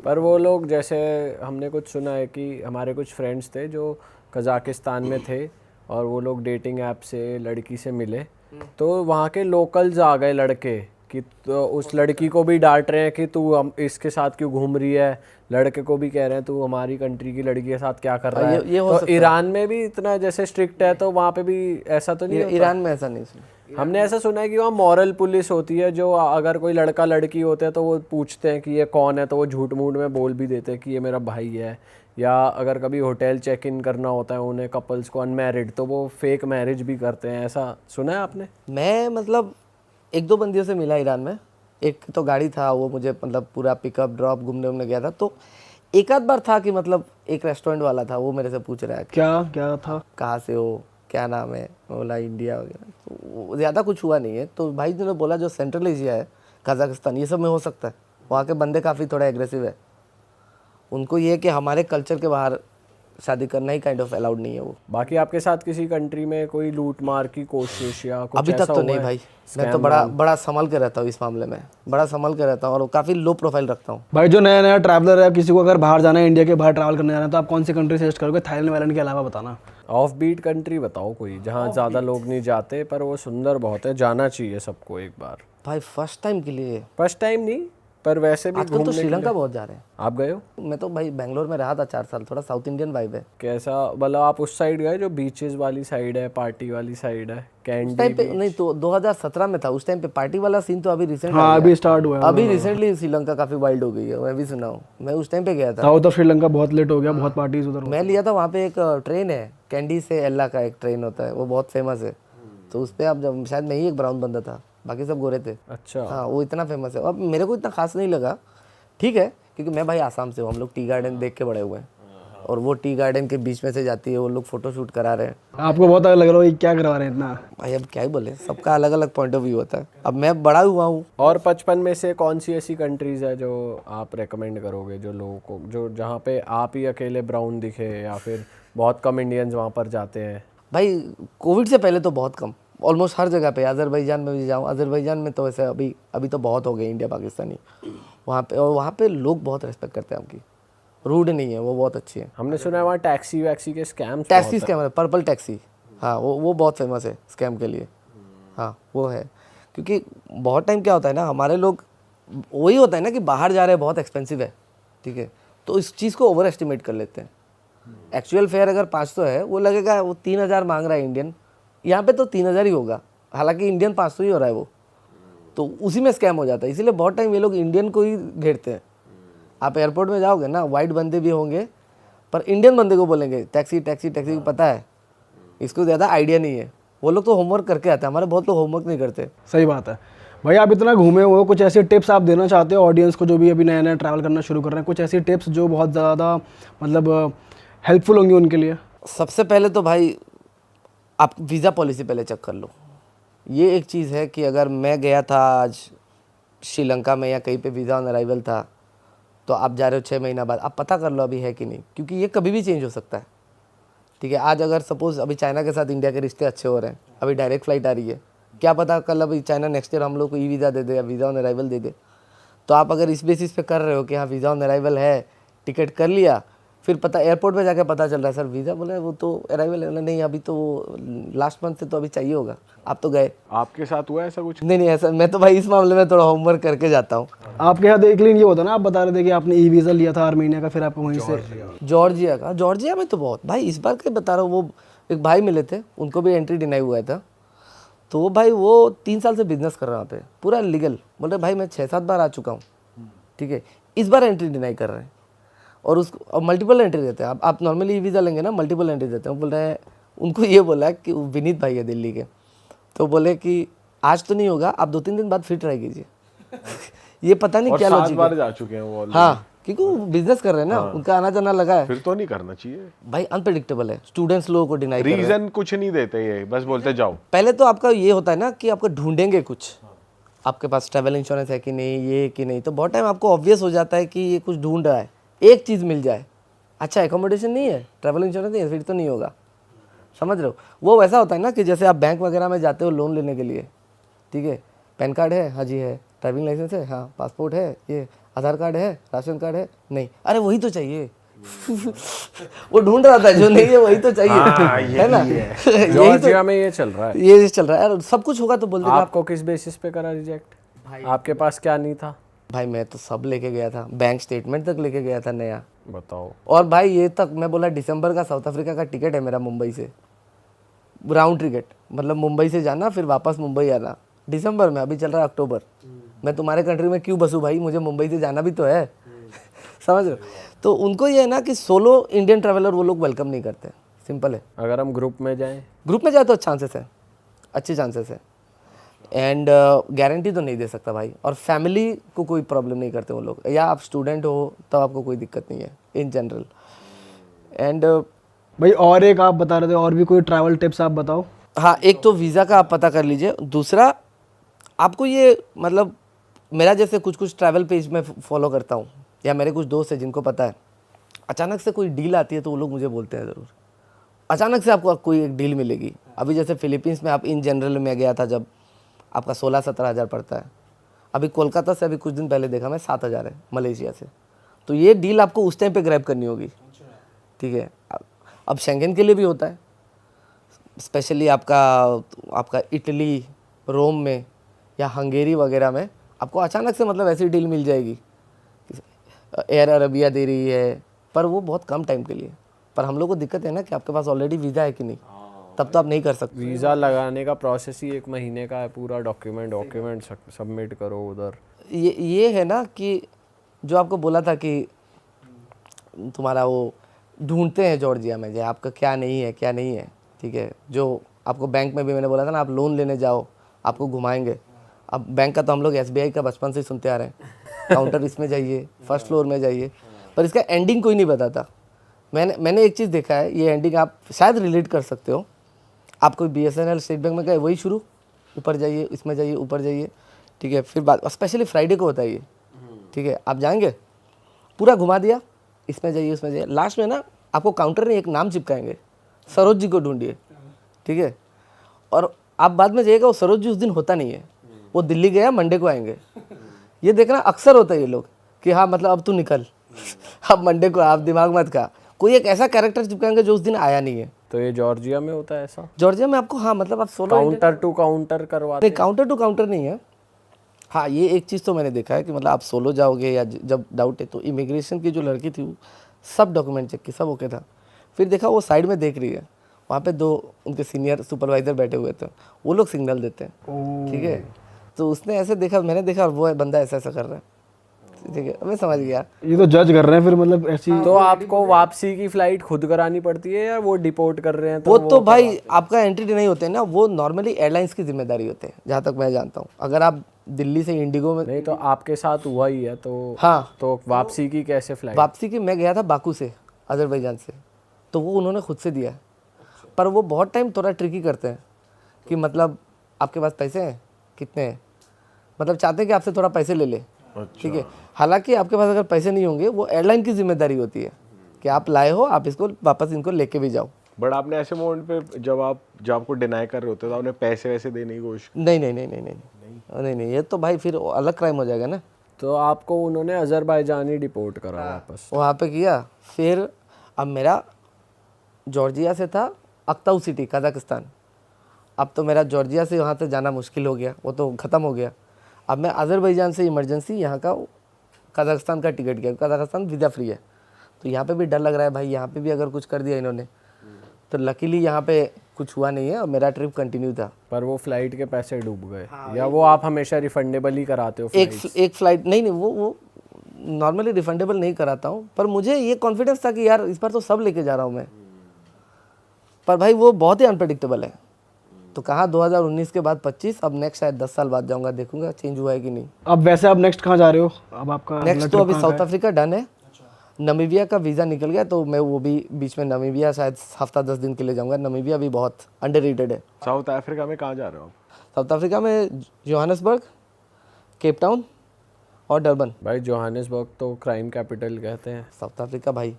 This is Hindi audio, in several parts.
पर वो लोग जैसे हमने कुछ सुना है कि हमारे कुछ फ्रेंड्स थे जो कजाकिस्तान में थे और वो लोग डेटिंग ऐप से लड़की से मिले, तो वहाँ के लोकल्स आ गए लड़के कि तो उस लड़की को भी डांट रहे हैं कि तू इसके साथ क्यों घूम रही है, लड़के को भी कह रहे हैं तू हमारी कंट्री की लड़की के साथ क्या कर रहा ये है। हो तो सकता है। ईरान में भी इतना जैसे स्ट्रिक्ट है, तो वहाँ पे भी ऐसा तो नहीं होता? ईरान में ऐसा नहीं सुना। हमने ऐसा सुना है कि वहाँ मॉरल पुलिस होती है, जो अगर कोई लड़का लड़की होते हैं तो वो पूछते हैं कि ये कौन है, तो वो झूठ मूठ में बोल भी देते हैं कि ये मेरा भाई है। या अगर कभी होटल चेक इन करना होता है उन्हें, कपल्स को अनमैरिड, तो वो फेक मैरिज भी करते हैं। ऐसा सुना है आपने? मैं मतलब एक दो बंदियों से मिला ईरान में। एक तो गाड़ी था, वो मुझे मतलब पूरा पिकअप ड्रॉप घूमने उमने गया था। तो एक आध बार था कि मतलब एक रेस्टोरेंट वाला था, वो मेरे से पूछ रहा है कि क्या क्या था? कहाँ से हो, क्या नाम है, बोला इंडिया वगैरह। तो ज़्यादा कुछ हुआ नहीं है। तो भाई ने बोला जो सेंट्रल एशिया है, कजाकिस्तान, ये सब में हो सकता है। वहाँ के बंदे काफ़ी थोड़ा एग्रेसिव है। उनको ये है कि हमारे कल्चर के बाहर शादी करना ही काइंड ऑफ अलाउड नहीं है वो। बाकी आपके साथ किसी कंट्री में कोई लूट मार की कोशिश या कुछ अभी तक ऐसा तो हुआ नहीं है? भाई। मैं तो बड़ा संभल के रहता हूँ इस मामले में, बड़ा संभल के रहता हूँ और काफ़ी लो प्रोफाइल रखता हूँ। भाई जो नया नया ट्रैवलर है, किसी को अगर बाहर जाना है, इंडिया के बाहर ट्रैवल करने जाना है, तो आप कौन सी कंट्री सजेस्ट करोगे? थाईलैंड वायलैंड के अलावा बताना। ऑफ बीट कंट्री बताओ कोई, जहाँ ज़्यादा लोग नहीं जाते पर वो सुंदर बहुत है, जाना चाहिए सबको एक बार। भाई फर्स्ट टाइम के लिए? फर्स्ट टाइम नहीं, पर वैसे भी आजकल तो घूमने के श्रीलंका लिए। बहुत जा रहे हैं। आप गए हो? मैं तो भाई बेंगलोर में रहा था 4 साल, थोड़ा साउथ इंडियन वाइब है। कैसा, मतलब आप उस साइड गए जो बीचेस वाली साइड है, पार्टी वाली साइड है, उस कैंडी टाइम पे बीच? नहीं, तो 2017 में था। उस टाइम पे पार्टी वाला सीन तो अभी रिसेंट हाँ अभी स्टार्ट हुआ है। अभी रिसेंटली श्रीलंका काफ़ी वाइल्ड हो गई है, मैं भी सुना हूँ। मैं उस टाइम पे गया था। साउथ ऑफ श्रीलंका बहुत लेट हो गया, बहुत पार्टीज उधर। मैं लिया था वहाँ पे एक ट्रेन है, कैंडी से एल्ला का एक ट्रेन होता है, वो बहुत फेमस है। तो उस पर आप जब, शायद मैं ही एक ब्राउन बंदा था, बाकी सब गोरे थे। अच्छा। हाँ वो इतना फेमस है। अब मेरे को इतना खास नहीं लगा, ठीक है, क्योंकि मैं भाई आसाम से हूँ। हम लोग टी गार्डन देख के बड़े हुए हैं और वो टी गार्डन के बीच में से जाती है, वो लोग फोटो शूट करा रहे हैं। आपको बहुत अलग लग रहा है, ये क्या करवा रहे हैं इतना? भाई अब क्या ही बोले, सबका अलग अलग पॉइंट ऑफ व्यू होता है। अब मैं बड़ा हुआ हूँ। और 55 में से कौन सी ऐसी कंट्रीज है जो आप रेकमेंड करोगे, जो लोगों को, जो जहाँ पे आप ही अकेले ब्राउन दिखे या फिर बहुत कम इंडियंस वहाँ पर जाते हैं? भाई कोविड से पहले तो बहुत कम, ऑलमोस्ट हर जगह पे। अजरबैजान में भी जाऊँ, अजरबैजान में तो वैसे अभी तो बहुत हो गए इंडिया पाकिस्तानी वहाँ पे। और वहाँ पे लोग बहुत रेस्पेक्ट करते हैं आपकी, रूड नहीं है, वो बहुत अच्छी है। हमने सुना है वहाँ टैक्सी वैक्सी के स्कैम्स टैक्सी स्कैम है, पर्पल टैक्सी। हाँ वो बहुत फेमस है स्कैम के लिए। हाँ वो है, क्योंकि बहुत टाइम क्या होता है ना, हमारे लोग, वही होता है ना कि बाहर जा रहे हैं, बहुत एक्सपेंसिव है, ठीक है, तो इस चीज़ को ओवर एस्टिमेट कर लेते हैं। एक्चुअल फेयर अगर 500 है, वो लगेगा वो 3000 मांग रहा है इंडियन, यहाँ पे तो 3000 ही होगा, हालांकि इंडियन 500 ही हो रहा है वो, तो उसी में स्कैम हो जाता है। इसीलिए बहुत टाइम ये लोग इंडियन को ही घेरते हैं। आप एयरपोर्ट में जाओगे ना, वाइट बंदे भी होंगे, पर इंडियन बंदे को बोलेंगे टैक्सी टैक्सी टैक्सी, पता है इसको ज़्यादा आइडिया नहीं है। वो लोग तो होमवर्क करके आते हैं, हमारे बहुत लोग होमवर्क नहीं करते। सही बात है। भाई आप इतना घूमे हुए हो, कुछ ऐसे टिप्स आप देना चाहते हो ऑडियंस को जो भी अभी नया नया ट्रैवल करना शुरू कर रहे हैं? कुछ ऐसी टिप्स जो बहुत ज़्यादा मतलब हेल्पफुल होंगी उनके लिए? सबसे पहले तो भाई आप वीज़ा पॉलिसी पहले चेक कर लो। ये एक चीज़ है कि अगर मैं गया था आज श्रीलंका में या कहीं पे वीज़ा ऑन अराइवल था, तो आप जा रहे हो 6 महीना बाद, आप पता कर लो अभी है कि नहीं, क्योंकि ये कभी भी चेंज हो सकता है। ठीक है, आज अगर सपोज़ अभी चाइना के साथ इंडिया के रिश्ते अच्छे हो रहे हैं, अभी डायरेक्ट फ्लाइट आ रही है, क्या पता कल अभी चाइना नेक्स्ट ईयर हम लोग को ई वीज़ा दे दे या वीज़ा ऑन अराइवल दे दे। तो आप अगर इस बेसिस पे कर रहे हो कि हाँ वीज़ा ऑन अराइवल है, टिकट कर लिया, फिर पता एयरपोर्ट पे जाके पता चल रहा है सर वीज़ा, बोले वो तो अराइवल है, नहीं अभी तो वो लास्ट मंथ से तो अभी चाहिए होगा, आप तो गए। आपके साथ हुआ ऐसा कुछ? नहीं ऐसा, मैं तो भाई इस मामले में थोड़ा होमवर्क करके जाता हूँ। आपके यहाँ देख लीजिए, ये होता ना, आप बता रहे थे कि आपने ई वीज़ा लिया था आर्मीनिया का, फिर आपको वहीं से जॉर्जिया में तो बहुत, भाई इस बार के बता रहा हूँ, वो एक भाई मिले थे, उनको भी एंट्री डिनाई हुआ था। तो वो भाई वो 3 साल से बिजनेस कर रहा वहाँ पे, पूरा लीगल। बोल रहे भाई मैं 6-7 बार आ चुका हूँ, ठीक है, इस बार एंट्री डिनाई कर रहे हैं। और उसको मल्टीपल एंट्री देते हैं। आप नॉर्मली वीज़ा लेंगे ना, मल्टीपल एंट्री देते हैं। बोल रहे हैं, उनको ये बोला कि विनीत भाई है दिल्ली के, तो बोले कि आज तो नहीं होगा, आप 2-3 दिन बाद फिर ट्राई कीजिए। ये पता नहीं क्या लॉजिक है। जा चुके हैं वो। हाँ, क्योंकि वो बिजनेस कर रहे हैं ना, उनका आना जाना लगा है। फिर तो नहीं करना चाहिए भाई, अनप्रेडिक्टेबल है। स्टूडेंट्स लोगों को डिनाई कर रहे हैं। रीजन कुछ नहीं देते, ये बस बोलते जाओ। पहले तो आपका ये होता है ना कि आपको ढूंढेंगे कुछ, आपके पास ट्रैवल इंश्योरेंस है कि नहीं, ये कि नहीं, तो बहुत टाइम आपको ऑब्वियस हो जाता है कि ये कुछ ढूंढ रहा है, एक चीज़ मिल जाए, अच्छा एकोमोडेशन नहीं है, ट्रैवल इंश्योरेंस नहीं है, फिर तो नहीं होगा। समझ रहे हो? वो वैसा होता है ना कि जैसे आप बैंक वगैरह में जाते हो लोन लेने के लिए, ठीक है, पैन कार्ड है, हाँ जी है, ड्राइविंग लाइसेंस है, हाँ, पासपोर्ट है, ये आधार कार्ड है, राशन कार्ड है, नहीं, अरे वही तो चाहिए। वो ढूंढ रहा था, जो नहीं है वही तो चाहिए, है ना। यही तो जॉर्जिया में ये चल रहा है। ये चल रहा है यार, सब कुछ होगा तो बोल देगा। आपको किस बेसिस पे करा रिजेक्ट? आपके पास क्या नहीं था? भाई मैं तो सब लेके गया था, बैंक स्टेटमेंट तक लेके गया था नया। बताओ। और भाई ये तक मैं बोला दिसंबर का साउथ अफ्रीका का टिकट है मेरा, मुंबई से राउंड टिकट, मतलब मुंबई से जाना फिर वापस मुंबई आना, दिसंबर में। अभी चल रहा है अक्टूबर। मैं तुम्हारे कंट्री में क्यों बसूँ भाई, मुझे मुंबई से जाना भी तो है। समझ रहे हो? तो उनको ये है ना कि सोलो इंडियन ट्रैवलर वो लोग वेलकम नहीं करते, सिंपल है। अगर हम ग्रुप में जाएं? ग्रुप में जाए तो चांसेस है, अच्छे चांसेस है, एंड गारंटी तो नहीं दे सकता भाई। और फैमिली को कोई प्रॉब्लम नहीं करते वो लोग, या आप स्टूडेंट हो तब आपको कोई दिक्कत नहीं है इन जनरल। एंड भाई और एक आप बता रहे थे, और भी कोई ट्रैवल टिप्स आप बताओ। हाँ, एक तो वीज़ा का आप पता कर लीजिए, दूसरा आपको ये मतलब मेरा जैसे कुछ कुछ ट्रैवल पेज में फॉलो करता हूँ, या मेरे कुछ दोस्त हैं जिनको पता है, अचानक से कोई डील आती है तो वो लोग मुझे बोलते हैं ज़रूर, अचानक से आपको कोई एक डील मिलेगी। अभी जैसे फिलीपींस में आप इन जनरल में गया था जब, आपका 16-17 हज़ार पड़ता है। अभी कोलकाता से अभी कुछ दिन पहले देखा मैं 7,000 है मलेशिया से। तो ये डील आपको उस टाइम पे ग्रैब करनी होगी, ठीक है। अब शेंगन के लिए भी होता है, स्पेशली आपका इटली, रोम में या हंगेरी वगैरह में आपको अचानक से मतलब ऐसी डील मिल जाएगी, एयर अरबिया दे रही है, पर वो बहुत कम टाइम के लिए। पर हम लोग को दिक्कत है ना कि आपके पास ऑलरेडी वीज़ा है कि नहीं, तब तो आप नहीं कर सकते। वीज़ा लगाने का प्रोसेस ही 1 महीने का है, पूरा डॉक्यूमेंट सबमिट करो उधर। ये है ना कि जो आपको बोला था कि तुम्हारा वो ढूंढते हैं जॉर्जिया में, जो आपका क्या नहीं है क्या नहीं है, ठीक है। जो आपको बैंक में भी मैंने बोला था ना, आप लोन लेने जाओ आपको घुमाएंगे। अब बैंक का तो हम लोग SBI का बचपन से ही सुनते आ रहे हैं, काउंटर इसमें जाइए, फर्स्ट फ्लोर में जाइए, पर इसका एंडिंग कोई नहीं बताता। मैंने एक चीज़ देखा है, ये एंडिंग आप शायद रिलेट कर सकते हो। आप कोई BSNL स्टेट बैंक में गए, वही शुरू, ऊपर जाइए, इसमें जाइए, ऊपर जाइए, ठीक है। फिर बात स्पेशली फ्राइडे को होता है ये, ठीक है। आप जाएंगे, पूरा घुमा दिया, इसमें जाइए उसमें जाइए, लास्ट में ना आपको काउंटर में एक नाम चिपकाएंगे, सरोज जी को ढूंढिए, ठीक है। और आप बाद में जाइएगा, वो सरोज जी उस दिन होता नहीं है, वो दिल्ली गया, मंडे को आएंगे। ये देखना अक्सर होता है ये लोग कि हाँ मतलब अब तू निकल, अब मंडे को आप दिमाग मत खा, कोई एक ऐसा कैरेक्टर चिपकाएंगे जो उस दिन आया नहीं है। तो ये जॉर्जिया में होता है ऐसा? जॉर्जिया में आपको हाँ मतलब आप सोलो काउंटर टू काउंटर करवाते? नहीं, काउंटर टू काउंटर नहीं है। हाँ, ये एक चीज़ तो मैंने देखा है कि मतलब आप सोलो जाओगे या जब डाउट है तो इमिग्रेशन की जो लड़की थी वो सब डॉक्यूमेंट चेक की, सब ओके था। फिर देखा वो साइड में देख रही है, वहाँ पे 2 उनके सीनियर सुपरवाइज़र बैठे हुए थे, वो लोग सिग्नल देते हैं, ठीक है। तो उसने ऐसे देखा, मैंने देखा, और वो बंदा ऐसा ऐसा कर रहा है, ठीक है। मैं समझ गया ये तो जज कर रहे हैं फिर, मतलब ऐसी। तो आपको वापसी की फ्लाइट खुद करानी पड़ती है या वो डिपोर्ट कर रहे हैं वो तो भाई आपका एंट्री नहीं होते हैं ना, वो नॉर्मली एयरलाइंस की जिम्मेदारी होते हैं जहाँ तक मैं जानता हूँ। अगर आप दिल्ली से इंडिगो में, नहीं तो आपके साथ हुआ ही है तो? हाँ, तो वापसी की कैसे फ्लाइट? वापसी की मैं गया था बाकू से, अजरबैजान से, तो वो उन्होंने खुद से दिया। पर वो बहुत टाइम थोड़ा ट्रिकी करते हैं कि मतलब आपके पास पैसे हैं कितने हैं, मतलब चाहते हैं कि आपसे थोड़ा पैसे ले ले, ठीक है। हालांकि आपके पास अगर पैसे नहीं होंगे, वो एयरलाइन की जिम्मेदारी होती है कि आप लाए हो, आप इसको वापस इनको लेके भी जाओ। बट आपने ऐसे मोमेंट पे जब आपको डिनाई कर रहे होते तो आपने पैसे वैसे देने की कोशिश? नहीं नहीं नहीं नहीं नहीं नहीं, ये तो भाई फिर अलग क्राइम हो जाएगा ना। तो आपको उन्होंने अजरबैजान ही डिपोर्ट करा वापस? वहाँ पे किया। फिर अब मेरा जॉर्जिया से था अक्ताऊ सिटी, कजाकिस्तान। अब तो मेरा जॉर्जिया से वहाँ से जाना मुश्किल हो गया, वो तो ख़त्म हो गया। अब मैं अजरबैजान से इमरजेंसी यहाँ का कजाकिस्तान का टिकट किया, कजाकिस्तान वीज़ा फ्री है। तो यहाँ पे भी डर लग रहा है भाई, यहाँ पे भी अगर कुछ कर दिया इन्होंने। तो लकीली यहाँ पे कुछ हुआ नहीं है और मेरा ट्रिप कंटिन्यू था। पर वो फ्लाइट के पैसे डूब गए? या वो आप हमेशा रिफंडेबल ही कराते हो? एक फ़्लाइट नहीं, वो नॉर्मली रिफंडेबल नहीं कराता हूँ, पर मुझे ये कॉन्फिडेंस था कि यार इस बार तो सब लेके जा रहा हूँ मैं। पर भाई वो बहुत ही अनप्रडिक्टेबल है। तो कहाँ 2019 के बाद 25, अब नेक्स्ट शायद 10 साल बाद जाऊँगा, देखूंगा चेंज हुआ है कि नहीं। अब वैसे आप नेक्स्ट कहाँ जा रहे हो? अब आपका नेक्स्ट तो अभी साउथ अफ्रीका डन है, नमीबिया का वीज़ा निकल गया, तो मैं वो भी बीच में नमीबिया शायद हफ्ता 10 दिन के लिए जाऊँगा। नमीबिया भी बहुत अंडररेटेड है। साउथ अफ्रीका में कहाँ जा रहे हो आप? साउथ अफ्रीका में जोहान्सबर्ग, केप टाउन और डरबन। भाई जोहान्सबर्ग तो क्राइम कैपिटल कहते हैं। साउथ अफ्रीका भाई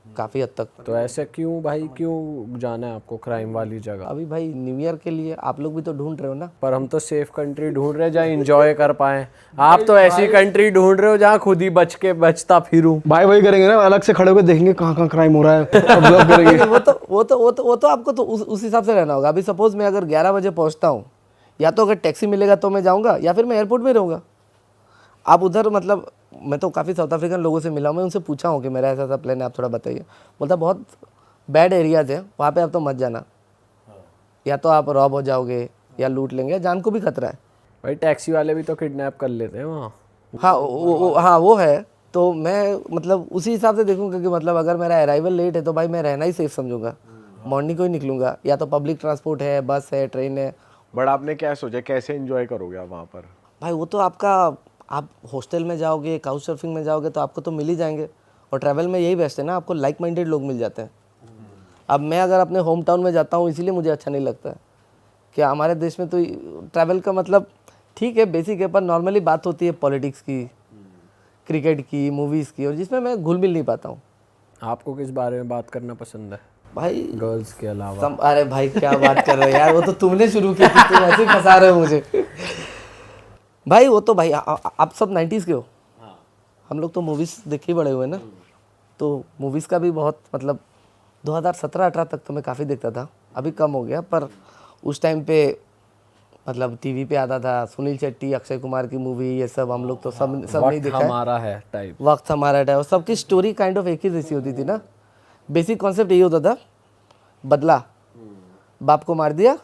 काफ़ी हद तक। तो ऐसे क्यों भाई, क्यों जाना है आपको क्राइम वाली जगह? अभी भाई न्यू ईयर के लिए आप लोग भी तो ढूंढ रहे हो ना। पर हम तो सेफ कंट्री ढूंढ रहे हैं जहाँ इंजॉय कर पाए। आप तो ऐसी कंट्री ढूंढ रहे हो जहाँ खुद ही बचता फिरूं। भाई वही करेंगे ना, अलग से खड़े होकर देखेंगे कहाँ कहाँ क्राइम हो रहा है, ऑब्जर्व करेंगे। वो तो आपको तो उस हिसाब से रहना होगा। अभी सपोज मैं अगर 11 बजे पहुंचता हूँ, या तो अगर टैक्सी मिलेगा तो मैं जाऊँगा, या फिर मैं एयरपोर्ट में रहूँगा। आप उधर मतलब मैं तो काफ़ी साउथ अफ्रीकन लोगों से मिला हूँ, मैं उनसे पूछा हूँ कि मेरा ऐसा ऐसा प्लान है, आप थोड़ा बताइए। बोलता बहुत बैड एरियाज है वहाँ पे, आप तो मत जाना, या तो आप रॉब हो जाओगे या लूट लेंगे, जान को भी खतरा है। भाई टैक्सी वाले भी तो किडनैप कर लेते हैं वहाँ। हाँ वो है। तो मैं मतलब उसी हिसाब से देखूंगा कि मतलब अगर मेरा अराइवल लेट है तो भाई मैं रहना ही सेफ समझूंगा, मॉर्निंग को ही निकलूंगा, या तो पब्लिक ट्रांसपोर्ट है, बस है, ट्रेन है। बट आपने क्या सोचा, कैसे एंजॉय करोगे आप वहाँ पर? भाई वो तो आप हॉस्टल में जाओगे, काउच सर्फिंग में जाओगे तो आपको तो मिल ही जाएंगे। और ट्रैवल में यही बेस्ट है ना, आपको लाइक माइंडेड लोग मिल जाते हैं। अब मैं अगर अपने होम टाउन में जाता हूँ इसीलिए मुझे अच्छा नहीं लगता है कि हमारे देश में तो ट्रैवल का मतलब ठीक है, बेसिक है, पर नॉर्मली बात होती है पॉलिटिक्स की, क्रिकेट की, मूवीज़ की, और जिसमें मैं घुल मिल नहीं पाता हूँ। आपको किस बारे में बात करना पसंद है भाई गर्ल्स के अलावा? अरे भाई क्या बात कर रहे हो यार, वो तो तुमने शुरू की थी, तुम ऐसे ही फंसा रहे हो मुझे। भाई वो तो भाई आप सब 90s के हो, हम लोग तो मूवीज़ देख ही बड़े हुए ना, तो मूवीज़ का भी बहुत मतलब 2017-18 तक तो मैं काफ़ी देखता था, अभी कम हो गया। पर उस टाइम पे मतलब टीवी पे आता था सुनील शेट्टी, अक्षय कुमार की मूवी, ये सब हम लोग तो सब नहीं देखा है। हमारा है टाइप। वक्त हमारा टाइम, सबकी स्टोरी काइंड ऑफ एक ही जैसी होती थी ना। बेसिक कॉन्सेप्ट यही होता था, बदला, बाप को मार दिया